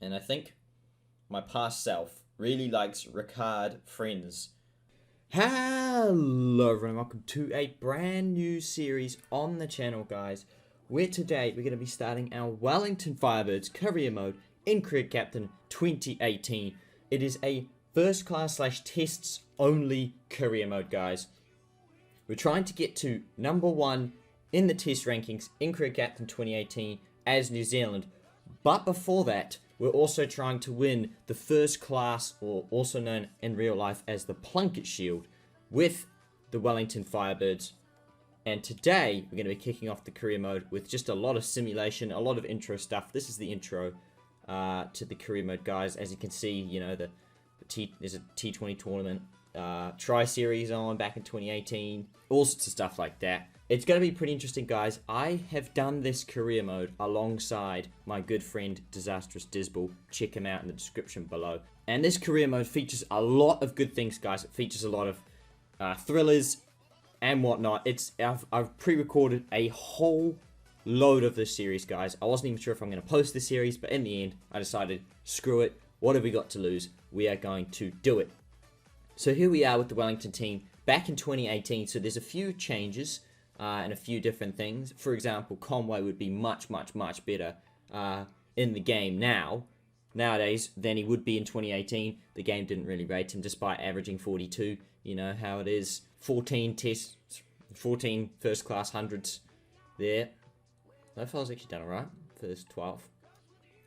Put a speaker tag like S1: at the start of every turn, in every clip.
S1: And I think my past self really likes Ricard Friends. Hello everyone, welcome to a brand new series on the channel, guys, where today we're going to be starting our Wellington Firebirds career mode in Career Captain 2018. It is a first class / tests only career mode, guys. We're trying to get to number 1 in the test rankings in Career Captain 2018 as New Zealand, but before that we're also trying to win the first class, or also known in real life as the Plunkett Shield, with the Wellington Firebirds. And today we're going to be kicking off the career mode with just a lot of simulation, a lot of intro stuff. This is the intro to the career mode, guys. As you can see, you know, there's a T20 tournament, Tri-Series on back in 2018, all sorts of stuff like that. It's going to be pretty interesting, guys. I have done this career mode alongside my good friend Disastrous Disball. Check him out in the description below. And this career mode features a lot of good things, guys. It features a lot of thrillers and whatnot. I've pre-recorded a whole load of this series, guys. I wasn't even sure if I'm going to post this series, but in the end I decided, screw it, what have we got to lose? We are going to do it. So here we are with the Wellington team back in 2018. So there's a few changes and a few different things. For example, Conway would be much better in the game nowadays than he would be in 2018. The game didn't really rate him despite averaging 42. You know how it is. 14 tests, 14 first class hundreds there. That fella's actually done alright. First 12.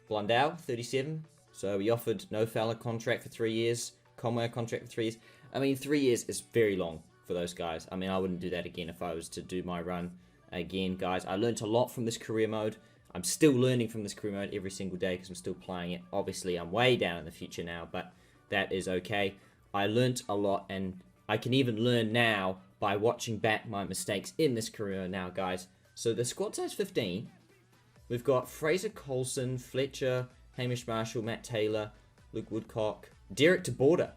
S1: Blundell, 37. So we offered no fella contract for 3 years. Conway contract for 3 years. I mean, 3 years is very long for those guys. I mean, I wouldn't do that again if I was to do my run again, guys. I learned a lot from this career mode. I'm still learning from this career mode every single day because I'm still playing it. Obviously, I'm way down in the future now, but that is okay. I learned a lot, and I can even learn now by watching back my mistakes in this career now, guys. So the squad size 15, we've got Fraser Colson, Fletcher, Hamish Marshall, Matt Taylor, Luke Woodcock, Derek DeBorder.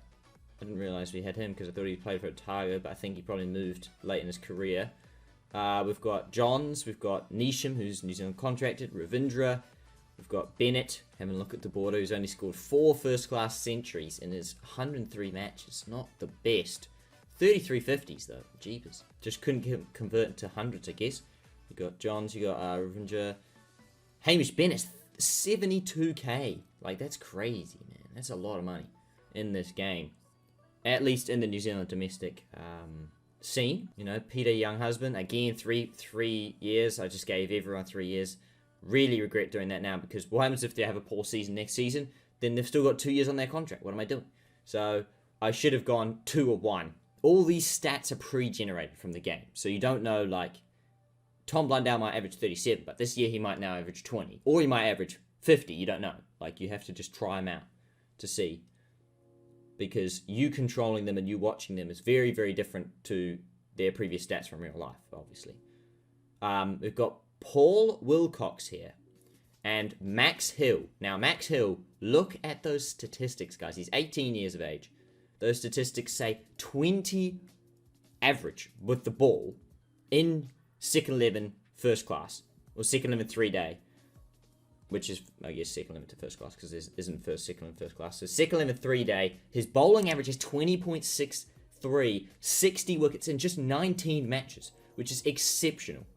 S1: I didn't realise we had him because I thought he played for Otago, but I think he probably moved late in his career. We've got Johns, we've got Neesham, who's New Zealand contracted, Ravindra, we've got Bennett, having a look at DeBorder, who's only scored 4 first-class centuries in his 103 matches. Not the best. 33 50s, though. Jeepers. Just couldn't convert into hundreds, I guess. You got Johns, you got Ravindra. Hamish Bennett, 72k. Like, that's crazy, man. That's a lot of money in this game. At least in the New Zealand domestic scene. You know, Peter Younghusband, again, three years. I just gave everyone 3 years. Really regret doing that now, because what happens if they have a poor season next season? Then they've still got 2 years on their contract. What am I doing? So I should have gone 2 or 1. All these stats are pre-generated from the game. So you don't know, like, Tom Blundell might average 37, but this year he might now average 20. Or he might average 50, you don't know. Like, you have to just try them out to see. Because you controlling them and you watching them is very, very different to their previous stats from real life, obviously. We've got Paul Wilcox here and Max Hill. Now, Max Hill, look at those statistics, guys. He's 18 years of age. Those statistics say 20 average with the ball in second 11 first class, or second 11 3-day. Which is, I guess, second limit to first class, because there isn't second limit first class. So second limit 3-day, his bowling average is 20.63, 60 wickets in just 19 matches, which is exceptional.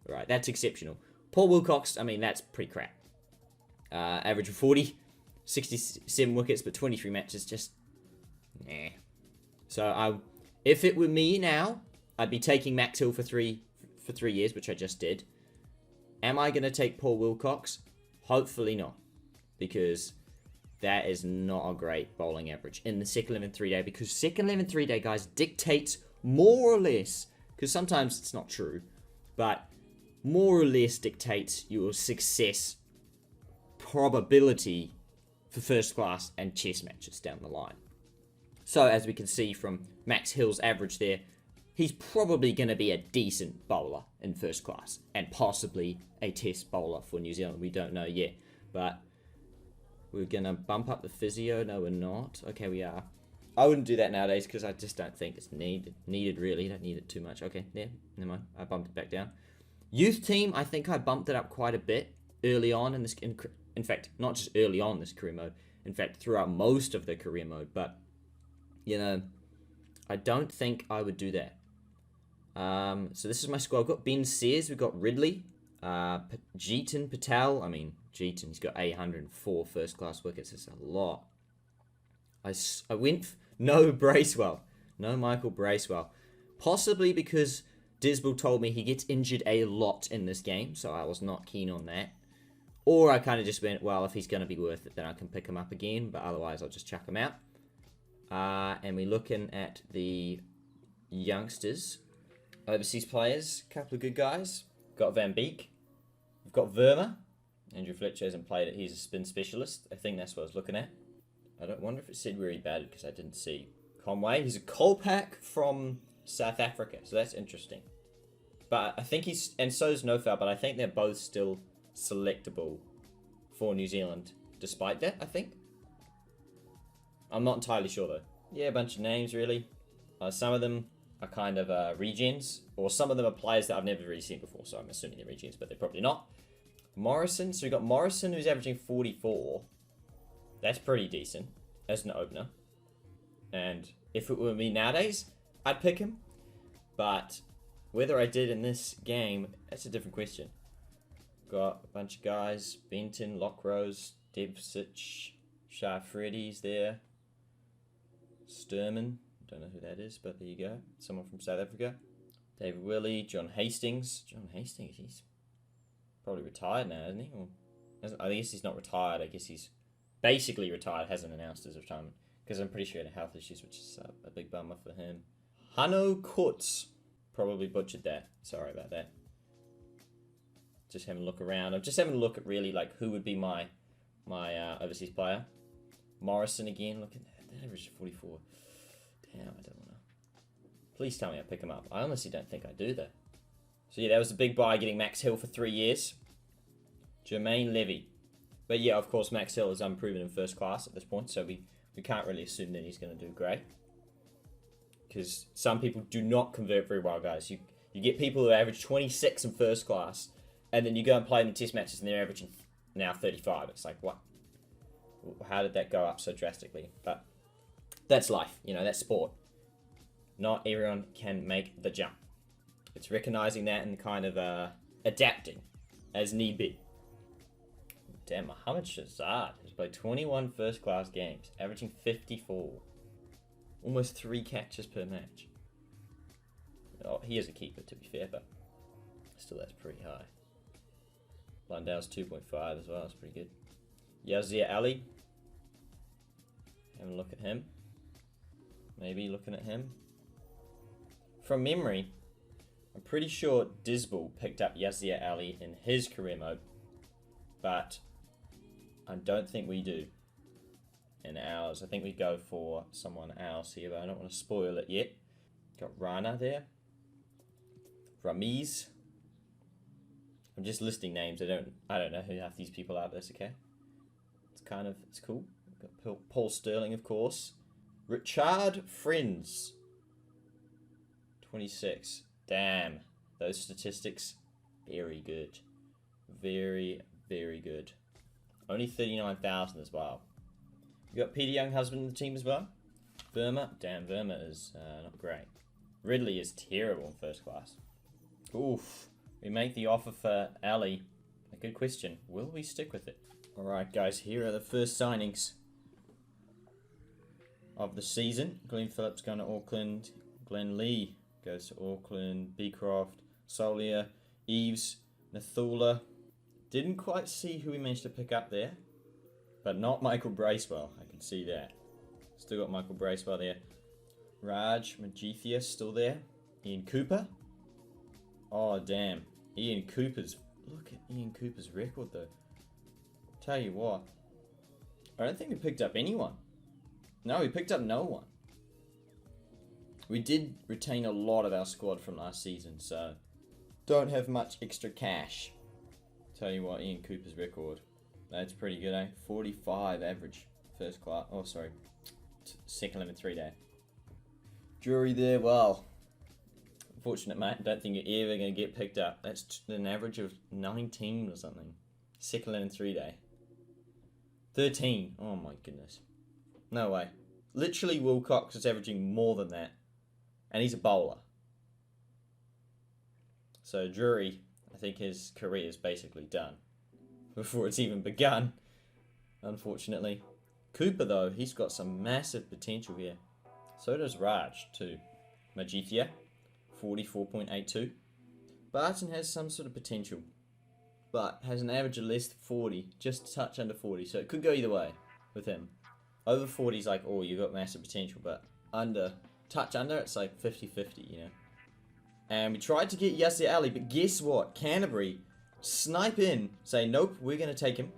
S1: Right, that's exceptional. Paul Wilcox, I mean, that's pretty crap. Average of 40, 67 wickets, but 23 matches, just, nah. So if it were me now, I'd be taking Max Hill for 3 years, which I just did. Am I going to take Paul Wilcox? Hopefully not, because that is not a great bowling average in the second 11 3-day, because second 11 3-day, guys, dictates more or less, because sometimes it's not true, but more or less dictates your success probability for first class and chess matches down the line. So as we can see from Max Hill's average there, he's probably going to be a decent bowler in first class, and possibly a test bowler for New Zealand. We don't know yet, but we're going to bump up the physio. No, we're not. Okay, we are. I wouldn't do that nowadays because I just don't think it's needed really. You don't need it too much. Okay, yeah, never mind. I bumped it back down. Youth team, I think I bumped it up quite a bit early on in this In fact, not just early on this career mode. In fact, throughout most of the career mode. But, you know, I don't think I would do that. So this is my squad. We've got Ben Sears. We've got Ridley. Jeetan Patel. I mean, Jeetan, he's got 804 first-class wickets. That's a lot. I went... No Bracewell. No Michael Bracewell. Possibly because Disbel told me he gets injured a lot in this game, so I was not keen on that. Or I kind of just went, well, if he's going to be worth it, then I can pick him up again, but otherwise I'll just chuck him out. And we're looking at the youngsters. Overseas players, a couple of good guys. Got Van Beek. We've got Verma. Andrew Fletcher hasn't played it. He's a spin specialist. I think that's what I was looking at. I don't wonder if it said where he batted because I didn't see. Conway. He's a Kolpak from South Africa, so that's interesting. But I think he's... And so is Nofal, but I think they're both still selectable for New Zealand. Despite that, I think. I'm not entirely sure, though. Yeah, a bunch of names, really. Some of them are kind of regens, or some of them are players that I've never really seen before, so I'm assuming they're regens, but they're probably not. Morrison, so we've got Morrison who's averaging 44. That's pretty decent as an opener. And if it were me nowadays, I'd pick him. But whether I did in this game, that's a different question. Got a bunch of guys, Benton, Lockrose, Debsic, Shah Freddy's there. Sturman, don't know who that is, but there you go. Someone from South Africa. David Willey, John Hastings. John Hastings, he's probably retired now, isn't he? Or, I guess he's not retired. I guess he's basically retired, hasn't announced his retirement. Because I'm pretty sure he had health issues, which is a big bummer for him. Hanno Kurtz. Probably butchered that. Sorry about that. Just having a look around. I'm just having a look at really like who would be my overseas player. Morrison again. Look at that. That average 44. Damn, I don't want to. Please tell me I pick him up. I honestly don't think I do though. So yeah, that was a big buy getting Max Hill for 3 years. Jermaine Levy. But yeah, of course, Max Hill is unproven in first class at this point, so we can't really assume that he's going to do great. Because some people do not convert very well, guys. You get people who average 26 in first class, and then you go and play them in test matches, and they're averaging now 35. It's like, what? How did that go up so drastically? But that's life. You know, that's sport. Not everyone can make the jump. It's recognizing that and kind of adapting as need be. Damn, Mohamed Shahzad has played 21 first-class games, averaging 54. Almost 3 catches per match. Oh, he is a keeper, to be fair, but still that's pretty high. Blundell's 2.5 as well, that's pretty good. Yazir Ali. Having a look at him. Maybe looking at him. From memory, I'm pretty sure Disbel picked up Yazir Ali in his career mode, but I don't think we do in ours. I think we go for someone else here, but I don't want to spoil it yet. Got Rana there. Ramiz. I'm just listing names. I don't know who half these people are, but that's okay. It's cool. Got Paul Sterling, of course. Richard Friends. 26. Damn. Those statistics, very good. Very, very good. Only 39,000 as well. You got Peter Younghusband in the team as well. Verma. Damn, Verma is not great. Ridley is terrible in first class. Oof. We make the offer for Ali. A good question. Will we stick with it? Alright, guys. Here are the first signings of the season. Glenn Phillips going to Auckland. Glenn Lee goes to Auckland. Beecroft. Solier. Eves. Nathula. Didn't quite see who we managed to pick up there. But not Michael Bracewell. I can see that. Still got Michael Bracewell there. Raj Majithia still there. Ian Cooper. Oh, damn. Ian Cooper's... Look at Ian Cooper's record, though. Tell you what. I don't think we picked up anyone. No, we picked up no one. We did retain a lot of our squad from last season, so... Don't have much extra cash. Tell you what, Ian Cooper's record. That's pretty good, eh? 45 average. First class. Oh, sorry. Second 11 3-day. Drury there, well... Unfortunate, mate. Don't think you're ever going to get picked up. That's an average of 19 or something. Second 11 3-day. 13. Oh my goodness. No way. Literally, Wilcox is averaging more than that. And he's a bowler. So Drury, I think his career is basically done. Before it's even begun. Unfortunately. Cooper, though, he's got some massive potential here. So does Raj, too. Majithia, 44.82. Barton has some sort of potential, but has an average of less than 40, just a touch under 40, so it could go either way with him. Over 40 is like, oh, you've got massive potential, but touch under, it's like 50-50, you know. And we tried to get Yasir Ali, but guess what? Canterbury snipe in, say, nope, we're going to take him.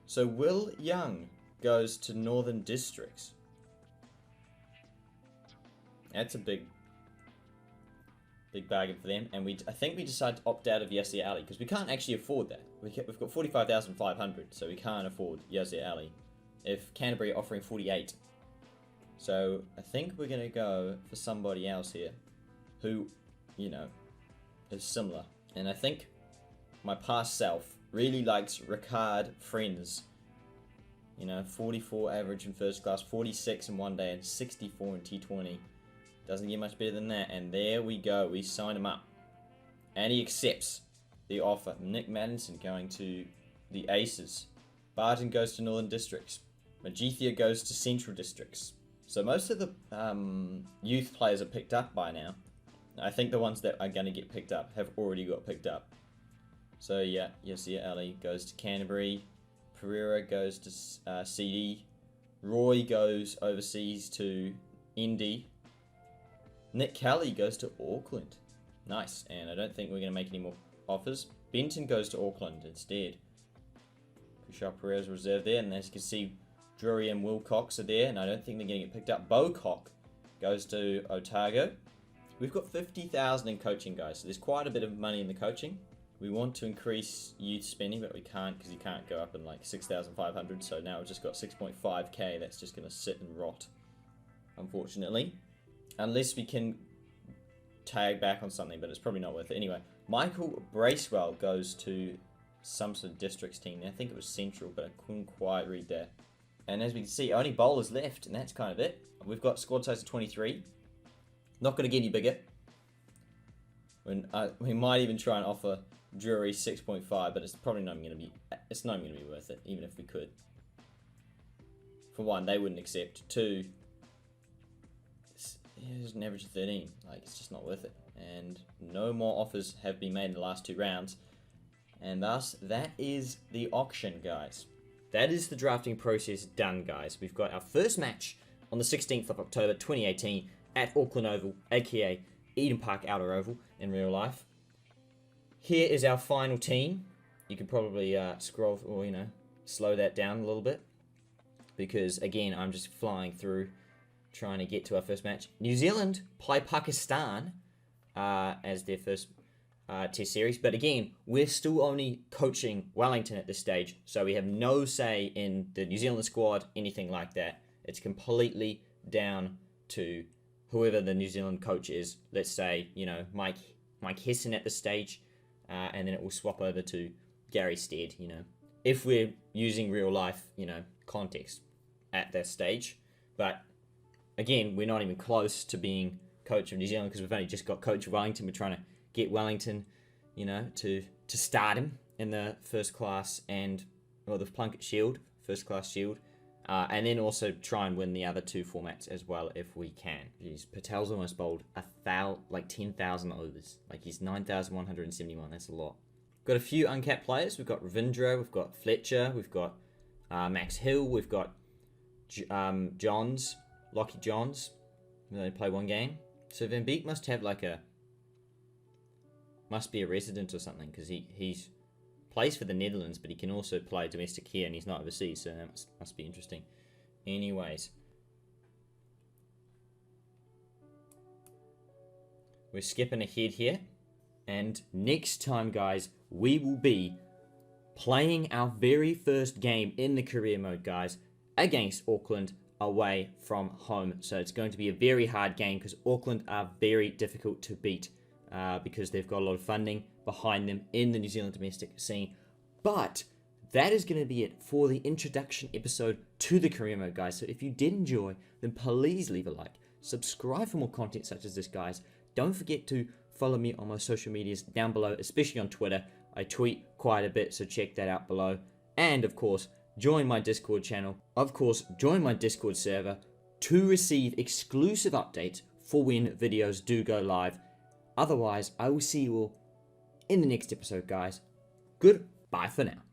S1: So Will Young goes to Northern Districts. That's a big bargain for them. And I think we decided to opt out of Yasir Ali because we can't actually afford that. We've got 45,500, so we can't afford Yasir Ali. If Canterbury are offering 48. So I think we're going to go for somebody else here who, you know, is similar. And I think my past self really likes Ricard Friends. You know, 44 average in first class, 46 in one day, and 64 in T20. Doesn't get much better than that. And there we go. We sign him up. And he accepts the offer. Nick Maddinson going to the Aces. Barton goes to Northern Districts. Majithia goes to Central Districts. So most of the youth players are picked up by now. I think the ones that are going to get picked up have already got picked up. So yeah, Yasir Ali goes to Canterbury. Pereira goes to CD. Roy goes overseas to Indy. Nick Kelly goes to Auckland. Nice, and I don't think we're going to make any more offers. Benton goes to Auckland instead. Kushal Pereira's reserved there, and as you can see, Drury and Wilcox are there, and I don't think they're going to get picked up. Bocock goes to Otago. We've got 50,000 in coaching, guys, so there's quite a bit of money in the coaching. We want to increase youth spending, but we can't because you can't go up in like 6,500, so now we've just got 6.5k. That's just going to sit and rot, unfortunately. Unless we can tag back on something, but it's probably not worth it. Anyway, Michael Bracewell goes to some sort of districts team. I think it was Central, but I couldn't quite read that. And as we can see, only bowlers left, and that's kind of it. We've got squad size of 23. Not going to get any bigger. We might even try and offer Drury 6.5, but it's probably not even going to be. It's not even going to be worth it, even if we could. For one, they wouldn't accept. Two, there's an average of 13. Like, it's just not worth it. And no more offers have been made in the last 2 rounds. And thus, that is the auction, guys. That is the drafting process done, guys. We've got our first match on the 16th of October 2018 at Auckland Oval, aka Eden Park Outer Oval in real life. Here is our final team. You can probably scroll or, slow that down a little bit. Because, again, I'm just flying through trying to get to our first match. New Zealand play Pakistan as their first test series. But again, we're still only coaching Wellington at this stage. So we have no say in the New Zealand squad, anything like that. It's completely down to whoever the New Zealand coach is. Let's say, Mike Hessen at this stage. And then it will swap over to Gary Stead, if we're using real life, context at that stage. But again, we're not even close to being coach of New Zealand because we've only just got coach of Wellington. We're trying to get Wellington, to start him in the first class the Plunket Shield, first class Shield. And then also try and win the other 2 formats as well if we can. Jeez, Patel's almost bowled 10,000 overs. Like, he's 9,171. That's a lot. Got a few uncapped players. We've got Ravindra, we've got Fletcher, we've got Max Hill, we've got Johns, Lockie Johns. They only play 1 game. So Van Beek must have must be a resident or something because he's plays for the Netherlands, but he can also play domestic here, and he's not overseas, so that must be interesting. Anyways, we're skipping ahead here, and next time, guys, we will be playing our very first game in the career mode, guys, against Auckland away from home. So it's going to be a very hard game because Auckland are very difficult to beat because they've got a lot of funding behind them in the New Zealand domestic scene. But that is going to be it for the introduction episode to the career mode, guys. So if you did enjoy, then please leave a like, subscribe for more content such as this, guys. Don't forget to follow me on my social medias down below, especially on Twitter. I tweet quite a bit, so check that out below. And of course, join my Discord channel. Of course, join my Discord server to receive exclusive updates for when videos do go live. Otherwise, I will see you all in the next episode, guys. Goodbye for now.